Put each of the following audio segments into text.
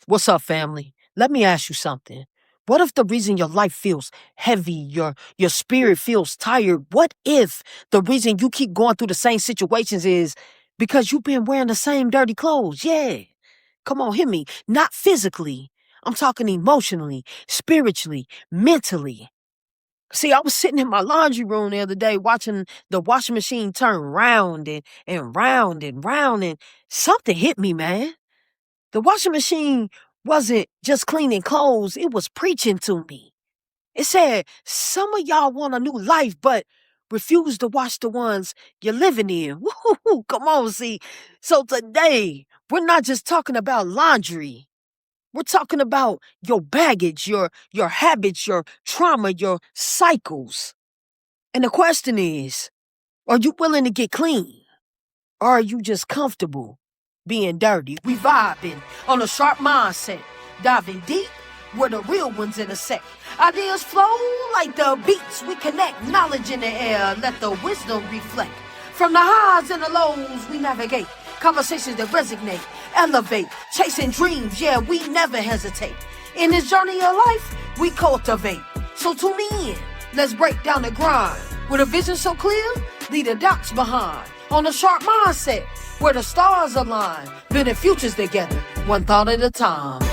What's up, family? Let me ask you something. What if the reason your life feels heavy, your spirit feels tired? What if the reason you keep going through the same situations is because you've been wearing the same dirty clothes? Yeah. Come on, hear me. Not physically. I'm talking emotionally, spiritually, mentally. See, I was sitting in my laundry room the other day watching the washing machine turn round and round and round, and something hit me, man. The washing machine wasn't just cleaning clothes, it was preaching to me. It said, some of y'all want a new life, but refuse to wash the ones you're living in. Woo-hoo-hoo, come on, see. So today, we're not just talking about laundry. We're talking about your baggage, your habits, your trauma, your cycles. And the question is, are you willing to get clean? Or are you just comfortable being dirty? We vibing on a sharp mindset, diving deep where the real ones intersect. Ideas flow like the beats we connect. Knowledge in the air, let the wisdom reflect. From the highs and the lows we navigate. Conversations that resonate, elevate. Chasing dreams, yeah, we never hesitate. In this journey of life, we cultivate. So tune in, let's break down the grind. With a vision so clear, leave the dots behind. On a sharp mindset, where the stars align, building futures together, one thought at a time.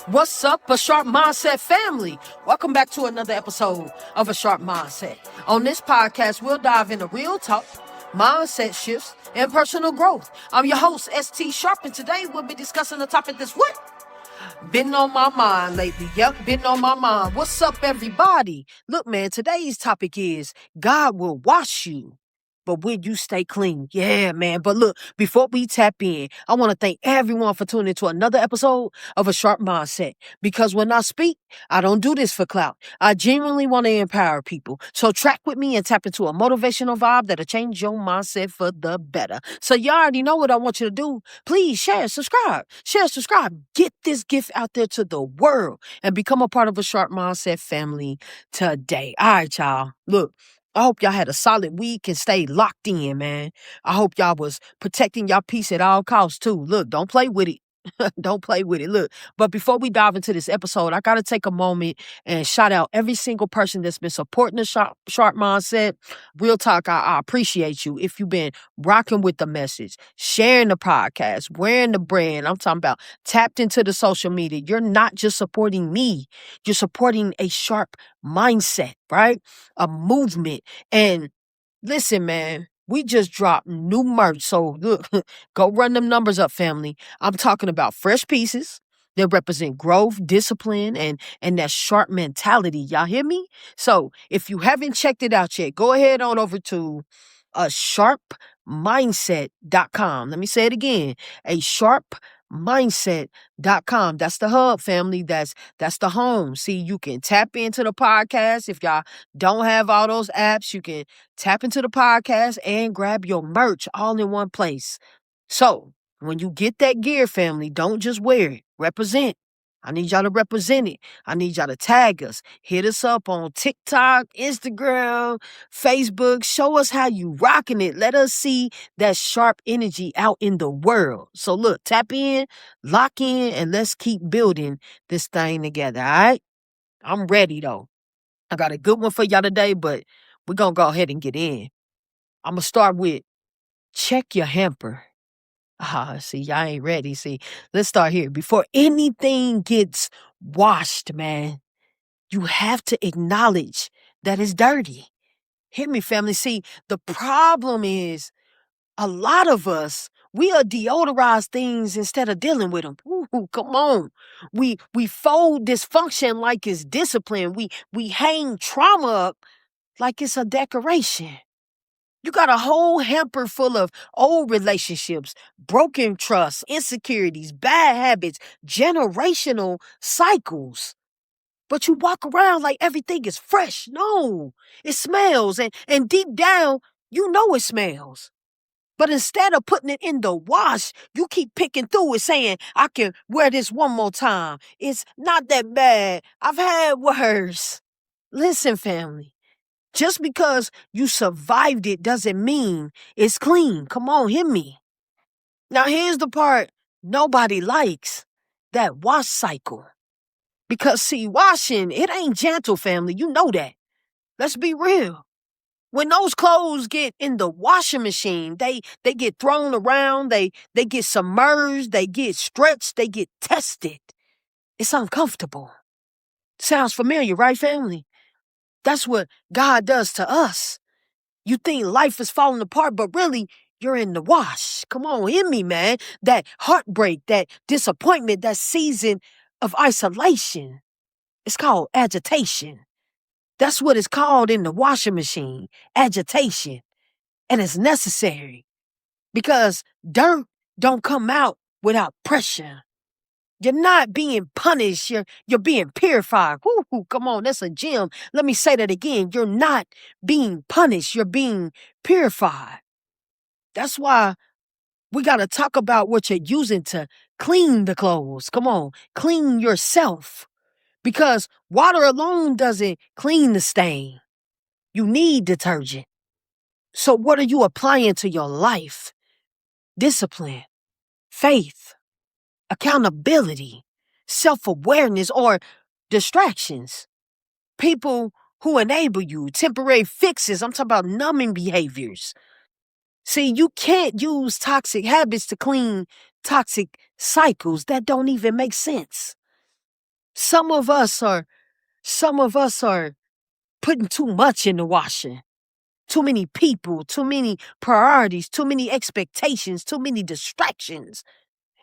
What's up, a Sharp Mindset family? Welcome back to another episode of A Sharp Mindset. On this podcast, we'll dive into real talk, mindset shifts, and personal growth. I'm your host, ST Sharpe, and today we'll be discussing a topic that's been on my mind lately. Yep, been on my mind. What's up, everybody? Look, man, today's topic is God will wash you, but will you stay clean? Yeah, man. But look, before we tap in, I want to thank everyone for tuning into another episode of A Sharp Mindset. Because when I speak, I don't do this for clout. I genuinely want to empower people. So track with me and tap into a motivational vibe that'll change your mindset for the better. So you already know what I want you to do. Please share, subscribe. Share, subscribe. Get this gift out there to the world and become a part of A Sharp Mindset family today. All right, y'all. Look. I hope y'all had a solid week and stayed locked in, man. I hope y'all was protecting y'all peace at all costs, too. Look, don't play with it. Don't play with it. Look, but before we dive into this episode, I got to take a moment and shout out every single person that's been supporting the sharp mindset. Real talk, I appreciate you. If you've been rocking with the message, sharing the podcast, wearing the brand, I'm talking about tapped into the social media. You're not just supporting me, you're supporting a sharp mindset, right? A movement. And listen, man, we just dropped new merch. So look, go run them numbers up, family. I'm talking about fresh pieces that represent growth, discipline, and that sharp mentality. Y'all hear me? So if you haven't checked it out yet, go ahead on over to a sharpmindset.com. Let me say it again. A sharpmindset.com. That's the hub, family. That's the home. See, you can tap into the podcast. If y'all don't have all those apps, you can tap into the podcast and grab your merch all in one place. So when you get that gear, family, don't just wear it. Represent. I need y'all to represent it. I need y'all to tag us. Hit us up on TikTok, Instagram, Facebook. Show us how you rocking it. Let us see that sharp energy out in the world. So look, tap in, lock in, and let's keep building this thing together, all right? I'm ready, though. I got a good one for y'all today, but we're going to go ahead and get in. I'm going to start with check your hamper. See, y'all ain't ready. See, let's start here. Before anything gets washed, man, you have to acknowledge that it's dirty. Hear me, family. See, the problem is a lot of us, we'll deodorize things instead of dealing with them. Ooh, come on. We fold dysfunction like it's discipline. We hang trauma up like it's a decoration. You got a whole hamper full of old relationships, broken trust, insecurities, bad habits, generational cycles. But you walk around like everything is fresh. No, it smells. And deep down, you know it smells. But instead of putting it in the wash, you keep picking through it saying, I can wear this one more time. It's not that bad. I've had worse. Listen, family. Just because you survived it doesn't mean it's clean. Come on, hear me. Now, here's the part nobody likes, that wash cycle. Because, see, washing, it ain't gentle, family. You know that. Let's be real. When those clothes get in the washing machine, they get thrown around, they get submerged, they get stretched, they get tested. It's uncomfortable. Sounds familiar, right, family? That's what God does to us. You think life is falling apart, but really, you're in the wash. Come on, hear me, man. That heartbreak, that disappointment, that season of isolation. It's called agitation. That's what it's called in the washing machine, agitation. And it's necessary because dirt don't come out without pressure. You're not being punished. You're being purified. Woo, come on, that's a gem. Let me say that again. You're not being punished. You're being purified. That's why we got to talk about what you're using to clean the clothes. Come on, clean yourself. Because water alone doesn't clean the stain. You need detergent. So what are you applying to your life? Discipline, faith, accountability, self-awareness, or distractions. People who enable you, temporary fixes. I'm talking about numbing behaviors. See, you can't use toxic habits to clean toxic cycles. That don't even make sense. Some of us are putting too much in the washing. Too many people, too many priorities, too many expectations, too many distractions.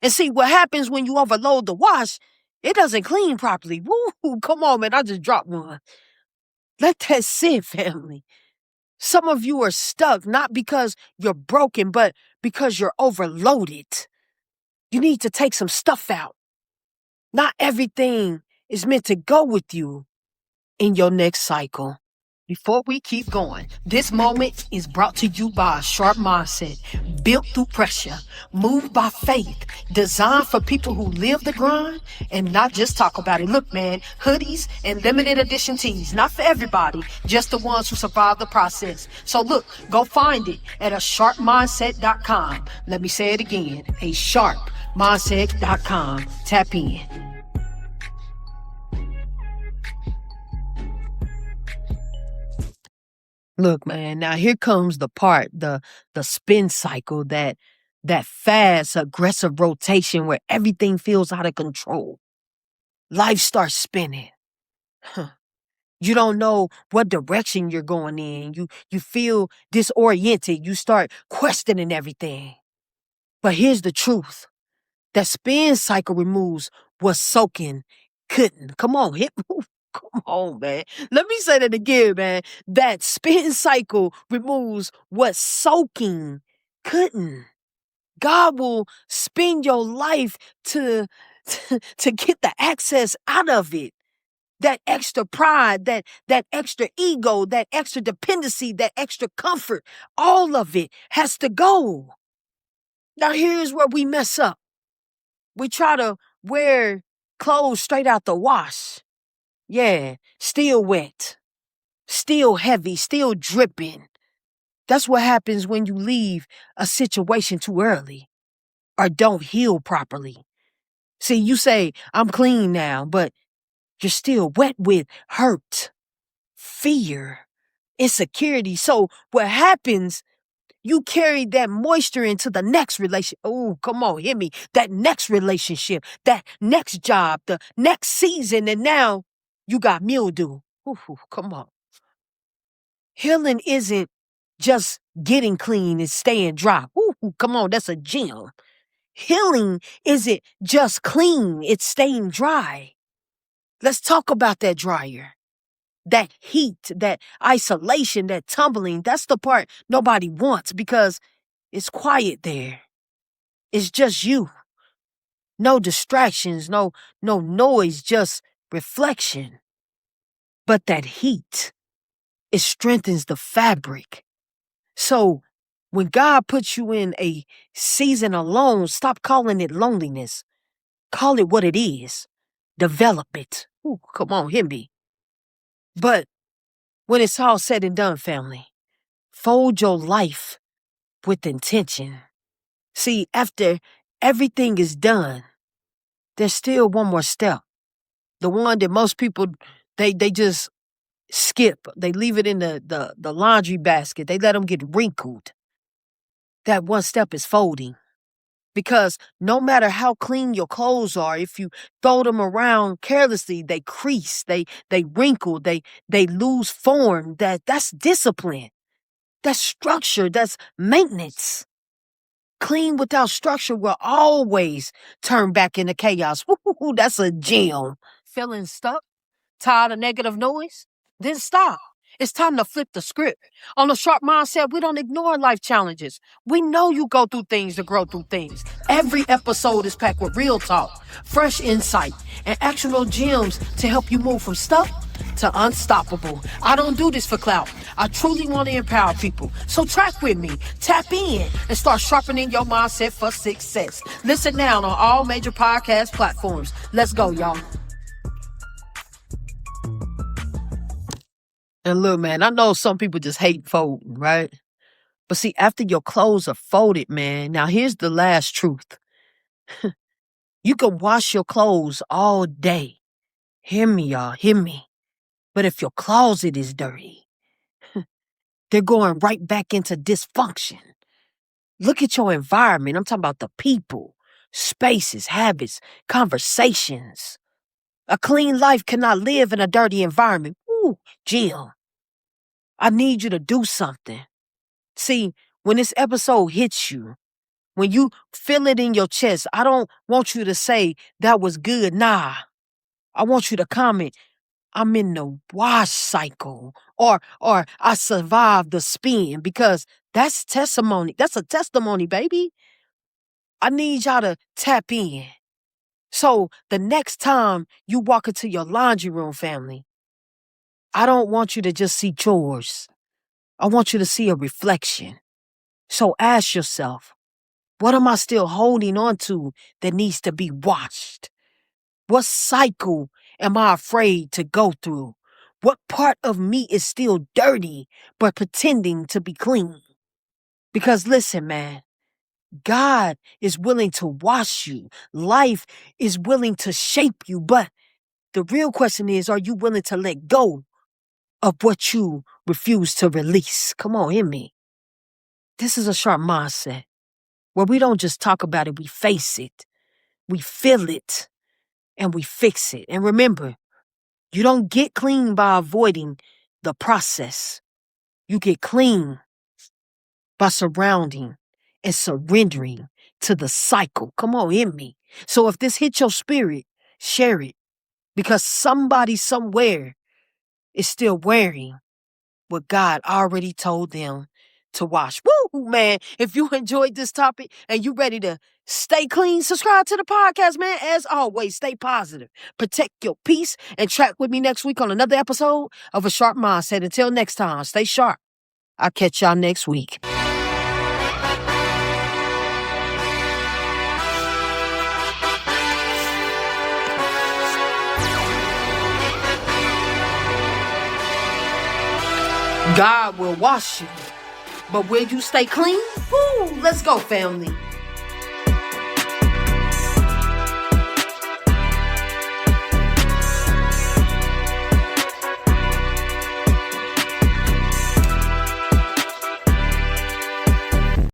And see, what happens when you overload the wash, it doesn't clean properly. Woo, come on, man, I just dropped one. Let that sit, family. Some of you are stuck, not because you're broken, but because you're overloaded. You need to take some stuff out. Not everything is meant to go with you in your next cycle. Before we keep going, this moment is brought to you by a Sharpe mindset, built through pressure, moved by faith, designed for people who live the grind and not just talk about it. Look, man, hoodies and limited edition tees, not for everybody, just the ones who survive the process. So look, go find it at asharpemindset.com. Let me say it again, asharpemindset.com. Tap in. Look, man, now here comes the part, the spin cycle, that fast, aggressive rotation where everything feels out of control. Life starts spinning. You don't know what direction you're going in. You feel disoriented. You start questioning everything. But here's the truth. That spin cycle removes what soaking couldn't. Come on, hit. Come on, man. Let me say that again, man. That spin cycle removes what soaking couldn't. God will spin your life to get the access out of it. That extra pride, that extra ego, that extra dependency, that extra comfort, all of it has to go. Now here's where we mess up. We try to wear clothes straight out the wash. Yeah, still wet, still heavy, still dripping. That's what happens when you leave a situation too early or don't heal properly. See, you say, I'm clean now, but you're still wet with hurt, fear, insecurity. So what happens, you carry that moisture into the next relationship. Oh, come on, hear me. That next relationship, that next job, the next season, and now you got mildew. Ooh, come on. Healing isn't just getting clean and staying dry. Ooh, come on, that's a gem. Healing isn't just clean, it's staying dry. Let's talk about that dryer. That heat, that isolation, that tumbling, that's the part nobody wants because it's quiet there. It's just you. No distractions, no noise, just reflection. But that heat, it strengthens the fabric. So when God puts you in a season alone, stop calling it loneliness. Call it what it is. Develop it. Ooh, come on, hear me. But when it's all said and done, family, fold your life with intention. See, after everything is done, there's still one more step. The one that most people they just skip. They leave it in the laundry basket. They let them get wrinkled. That one step is folding. Because no matter how clean your clothes are, if you throw them around carelessly, they crease, they wrinkle, they lose form. That's discipline. That's structure. That's maintenance. Clean without structure will always turn back into chaos. Woo, that's a gem. Feeling stuck? Tired of negative noise? Then stop. It's time to flip the script. On the Sharpe Mindset, we don't ignore life challenges. We know you go through things to grow through things. Every episode is packed with real talk, fresh insight, and actionable gems to help you move from stuck to unstoppable. I don't do this for clout. I truly want to empower people. So track with me, tap in, and start sharpening your mindset for success. Listen now on all major podcast platforms. Let's go, y'all. And look, man, I know some people just hate folding, right? But see, after your clothes are folded, man, now here's the last truth. You can wash your clothes all day. Hear me, y'all, hear me. But if your closet is dirty, they're going right back into dysfunction. Look at your environment. I'm talking about the people, spaces, habits, conversations. A clean life cannot live in a dirty environment. Ooh, Jill, I need you to do something. See, when this episode hits you, when you feel it in your chest, I don't want you to say, that was good. Nah. I want you to comment, I'm in the wash cycle, or I survived the spin, because that's testimony. That's a testimony, baby. I need y'all to tap in. So the next time you walk into your laundry room, family, I don't want you to just see chores. I want you to see a reflection. So ask yourself, what am I still holding on to that needs to be washed? What cycle am I afraid to go through? What part of me is still dirty but pretending to be clean? Because listen, man, God is willing to wash you. Life is willing to shape you. But the real question is, are you willing to let go of what you refuse to release? Come on, hear me. This is a Sharpe Mindset where we don't just talk about it, we face it, we feel it, and we fix it. And remember, you don't get clean by avoiding the process. You get clean by surrounding and surrendering to the cycle. Come on, in me. So if this hits your spirit, share it, because somebody somewhere is still wearing what God already told them to wash. Woo, man. If you enjoyed this topic and you ready to stay clean, subscribe to the podcast, man. As always, stay positive, protect your peace, and track with me next week on another episode of A Sharpe Mindset. Until next time, stay sharp. I'll catch y'all next week. God will wash you, but will you stay clean? Woo, let's go, family.